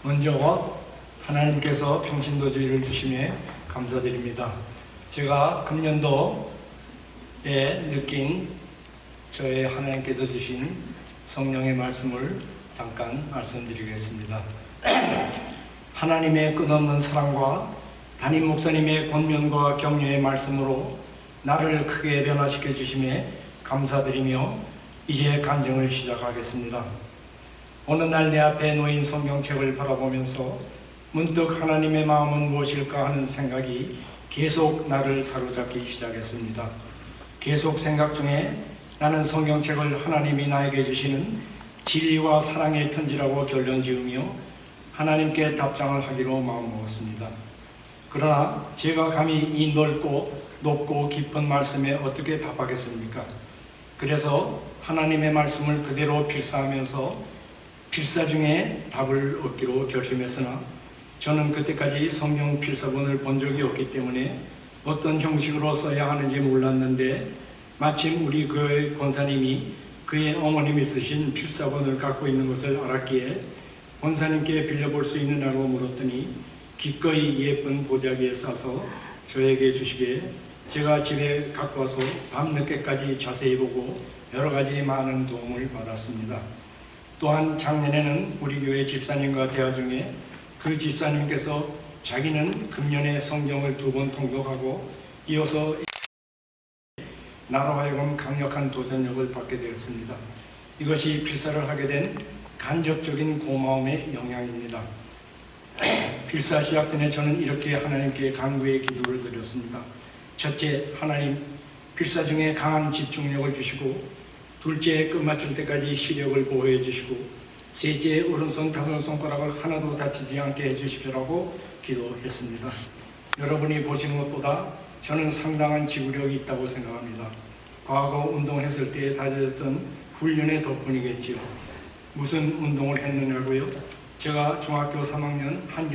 먼저 하나님께서 평신도주의를 주심에 감사드립니다. 제가 금년도에 느낀 저의 하나님께서 주신 성령의 말씀을 잠깐 말씀드리겠습니다. 하나님의 끝없는 사랑과 담임 목사님의 권면과 격려의 말씀으로 나를 크게 변화시켜 주심에 감사드리며 이제 간증을 시작하겠습니다. 어느 날 내 앞에 놓인 성경책을 바라보면서 문득 하나님의 마음은 무엇일까 하는 생각이 계속 나를 사로잡기 시작했습니다. 계속 생각 중에 나는 성경책을 하나님이 나에게 주시는 진리와 사랑의 편지라고 결론지으며 하나님께 답장을 하기로 마음먹었습니다. 그러나 제가 감히 이 넓고 높고 깊은 말씀에 어떻게 답하겠습니까? 그래서 하나님의 말씀을 그대로 필사하면서 필사 중에 답을 얻기로 결심했으나 저는 그때까지 성경 필사본을 본 적이 없기 때문에 어떤 형식으로 써야 하는지 몰랐는데 마침 우리 교회 권사님이 그의 어머님이 쓰신 필사본을 갖고 있는 것을 알았기에 권사님께 빌려볼 수 있느냐고 물었더니 기꺼이 예쁜 보자기에 싸서 저에게 주시기에 제가 집에 갖고 와서 밤늦게까지 자세히 보고 여러 가지 많은 도움을 받았습니다. 또한 작년에는 우리 교회 집사님과 대화 중에 그 집사님께서 자기는 금년에 성경을 2번 통독하고 이어서 나로 하여금 강력한 도전력을 받게 되었습니다. 이것이 필사를 하게 된 간접적인 고마움의 영향입니다. 필사 시작 전에 저는 이렇게 하나님께 간구의 기도를 드렸습니다. 첫째, 하나님, 필사 중에 강한 집중력을 주시고 둘째, 끝마칠 때까지 시력을 보호해 주시고 셋째, 오른손 5손가락을 하나도 다치지 않게 해주십시오라고 기도했습니다. 여러분이 보시는 것보다 저는 상당한 지구력이 있다고 생각합니다. 과거 운동했을 때 다져졌던 훈련의 덕분이겠지요. 무슨 운동을 했느냐고요? 제가 중학교 3학년 한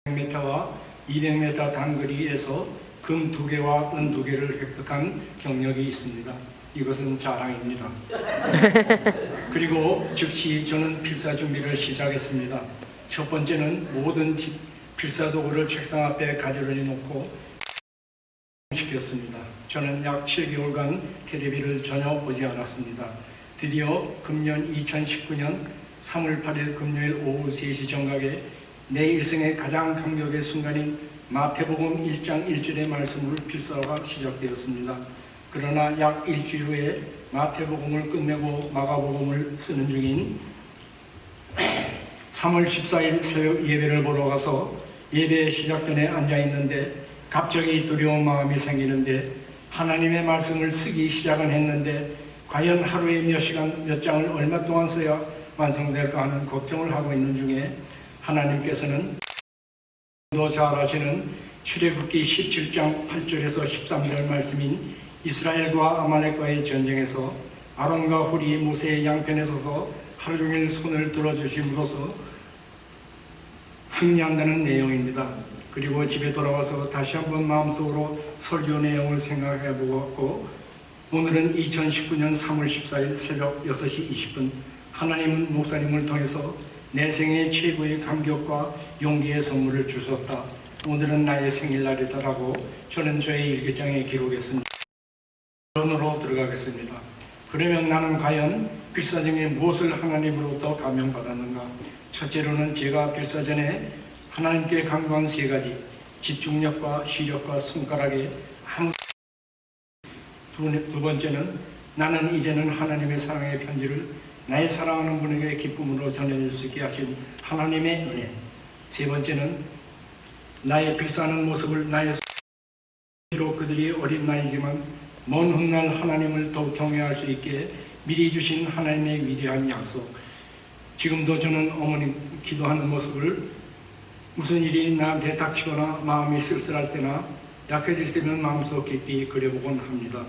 100m와 200m 단거리에서 금 2개와 은 2개를 획득한 경력이 있습니다. 이것은 자랑입니다. 그리고 즉시 저는 필사 준비를 시작했습니다. 첫 번째는 모든 필사 도구를 책상 앞에 가지런히 놓고 시켰습니다. 저는 약 7개월간 텔레비를 전혀 보지 않았습니다. 드디어 금년 2019년 3월 8일 금요일 오후 3시 정각에 내 일생의 가장 감격의 순간인 마태복음 1장 1절의 말씀으로 필사가 시작되었습니다. 그러나 약 일주일 후에 마태복음을 끝내고 마가복음을 쓰는 중인 3월 14일 새벽 예배를 보러 가서 예배 시작 전에 앉아 있는데 갑자기 두려운 마음이 생기는데 하나님의 말씀을 쓰기 시작은 했는데 과연 하루에 몇 시간 몇 장을 얼마 동안 써야 완성될까 하는 걱정을 하고 있는 중에 하나님께서는 더 잘 아시는 출애굽기 17장 8절에서 13절 말씀인 이스라엘과 아말렉과의 전쟁에서 아론과 훌이 모세의 양편에 서서 하루 종일 손을 들어주심으로써 승리한다는 내용입니다. 그리고 집에 돌아와서 다시 한번 마음속으로 설교 내용을 생각해 보았고 오늘은 2019년 3월 14일 새벽 6시 20분 하나님은 목사님을 통해서 내 생애 최고의 감격과 용기의 선물을 주셨다. 오늘은 나의 생일날이다라고 저는 저의 일기장에 기록했습니다.론으로 들어가겠습니다. 그러면 나는 과연 필사 중에 무엇을 하나님으로부터 감명받았는가? 첫째로는 제가 필사 전에 하나님께 간구한 3가지 집중력과 시력과 손가락에 아무 두 번째는 나는 이제는 하나님의 사랑의 편지를 나의 사랑하는 분에게 기쁨으로 전해줄 수 있게 하신 하나님의 은혜. 세 번째는 나의 필사하는 모습을 나의 비록 그들이 어린 나이지만 먼 훗날 하나님을 더 경외할 수 있게 미리 주신 하나님의 위대한 약속. 지금도 저는 어머니 기도하는 모습을 무슨 일이 나한테 닥치거나 마음이 쓸쓸할 때나 약해질 때면 마음속 깊이 그려보곤 합니다.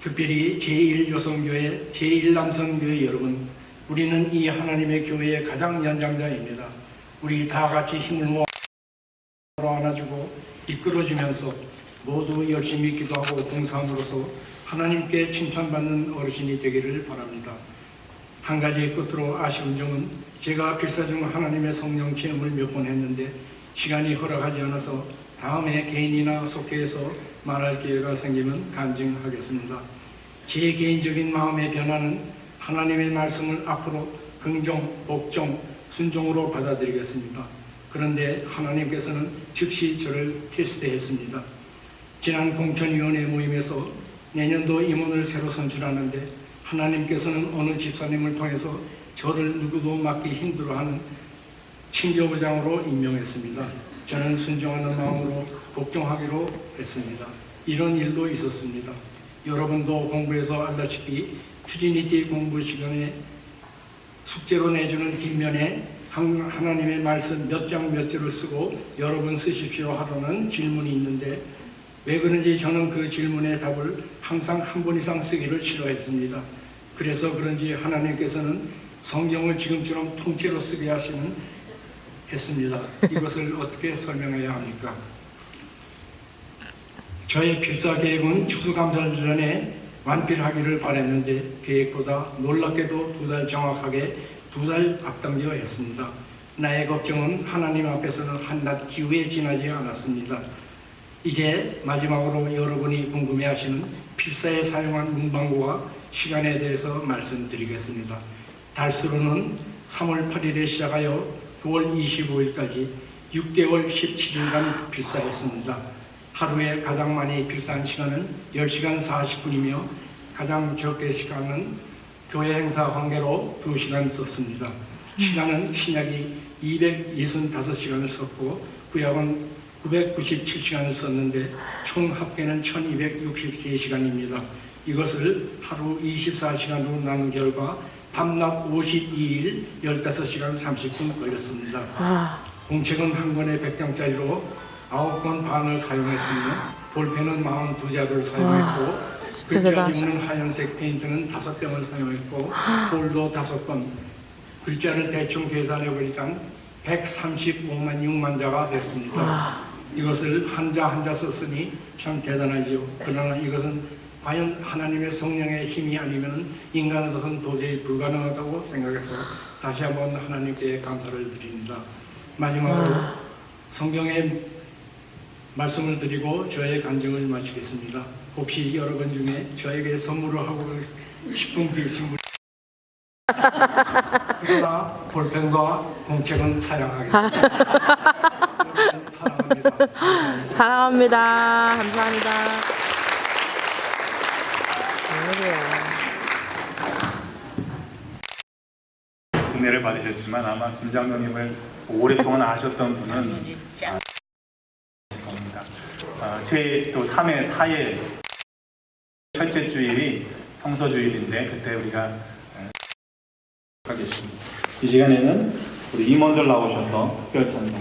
특별히 제1여성교회, 제1남성교회 여러분, 우리는 이 하나님의 교회의 가장 연장자입니다. 우리 다 같이 힘을 모아 안아주고 이끌어주면서 모두 열심히 기도하고 봉사함으로써 하나님께 칭찬받는 어르신이 되기를 바랍니다. 한 가지 끝으로 아쉬운 점은 제가 필사 중 하나님의 성령 체험을 몇 번 했는데 시간이 허락하지 않아서 다음에 개인이나 속회에서 말할 기회가 생기면 간증하겠습니다. 제 개인적인 마음의 변화는 하나님의 말씀을 앞으로 긍정, 복종, 순종으로 받아들이겠습니다. 그런데 하나님께서는 즉시 저를 테스트했습니다. 지난 공천위원회 모임에서 내년도 임원을 새로 선출하는데 하나님께서는 어느 집사님을 통해서 저를 누구도 맡기 힘들어하는 친교부장으로 임명했습니다. 저는 순종하는 마음으로 복종하기로 했습니다. 이런 일도 있었습니다. 여러분도 공부에서 알다시피 트리니티 공부 시간에 숙제로 내주는 뒷면에 하나님의 말씀 몇 장 몇 절을 쓰고 여러분 쓰십시오 하라는 질문이 있는데 왜 그런지 저는 그 질문의 답을 항상 한 번 이상 쓰기를 싫어했습니다. 그래서 그런지 하나님께서는 성경을 지금처럼 통째로 쓰게 했습니다. 이것을 어떻게 설명해야 합니까? 저의 필사 계획은 추수감사절 전에 완필하기를 바랬는데 계획보다 놀랍게도 2달 정확하게 2달 앞당겨 했습니다. 나의 걱정은 하나님 앞에서는 한낱 기후에 지나지 않았습니다. 이제 마지막으로 여러분이 궁금해하시는 필사에 사용한 문방구와 시간에 대해서 말씀드리겠습니다. 달수로는 3월 8일에 시작하여 9월 25일까지 6개월 17일간 필사했습니다. 하루에 가장 많이 필사한 시간은 10시간 40분이며 가장 적게 시간은 교회 행사 관계로 2시간 썼습니다. 시간은 신약이 265시간을 썼고 구약은 997시간을 썼는데 총 합계는 1263시간입니다. 이것을 하루 24시간으로 나눈 결과 밤낮 52일 15시간 30분 걸렸습니다. 공책은 한 권에 100장짜리로 9권 반을 사용했으며 볼펜은 42자를 사용했고 글자 지우는 하얀색 페인트는 5병을 사용했고 폴도 5번, 글자를 대충 계산해 보니까 135만 6만 자가 됐습니다. 이것을 한자 한자 썼으니 참 대단하지요. 그러나 이것은 과연 하나님의 성령의 힘이 아니면 인간으로서는 도저히 불가능하다고 생각해서 다시 한번 하나님께 감사를 드립니다. 마지막으로 성경의 말씀을 드리고 저의 간증을 마치겠습니다. 혹시 여러분 중에 저에게 선물을 하고 싶은 계신 분 그러나 볼펜과 공책은 사양하겠습니다. 여러분 사랑합니다. 감사합니다. 사랑합니다. 감사합니다. 은혜를 받으셨지만 아마 김 장로님을 오랫동안 아셨던 분은 겁니다. 제 또 3회 4일 첫째 주일이 성서주일인데 그때 우리가 하겠습니다. 이 시간에는 우리 임원들 나오셔서 특별 찬송